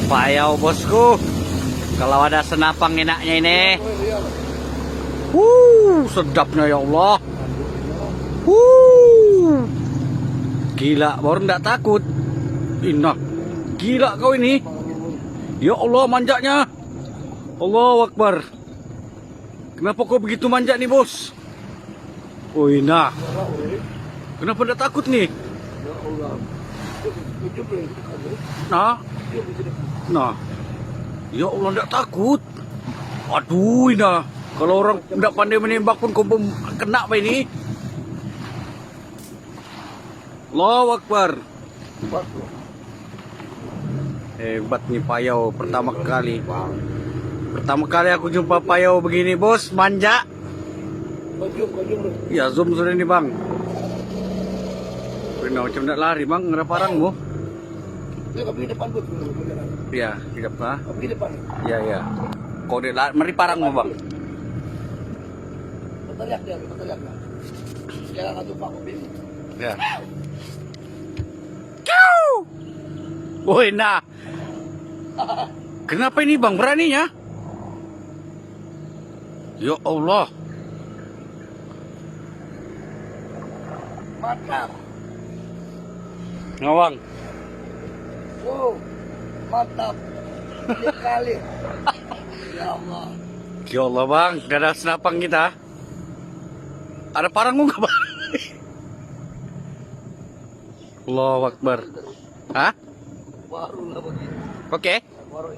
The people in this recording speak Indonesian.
Payau bosku. Kalau ada senapang enaknya ini. Sedapnya ya Allah. Gila, baru nggak takut. Inah, gila kau ini. Ya Allah, manjanya. Allahu Akbar. Kenapa kau begitu manja nih, bos? Oh, Inah. Kenapa nggak takut nih? Nah. Nah. Ya Allah, nggak takut. Aduh, Inah. Kalau orang nggak pandai menembak pun kau kena apa ini? Allahu Akbar. Hebat nih payau pertama kali. Pertama kali aku jumpa payau begini, bos. Manja. Ya, zoom sudah ini, bang. Nah, macam nak lari, bang. Ada parangmu. Ya, di depan. Ya, ya. Kau dia lari, mari parangmu, bang. Ya. Woi, nah. Kenapa ini, bang, beraninya? Ya Allah. Mantap. Ngawang. Wow, mantap. Sekali. Ya Allah. Ya Allah, bang, gak ada senapang kita. Ada parangmu nggak, bang? Allahu Akbar. Hah? Baru lah begini. Oke. Baru.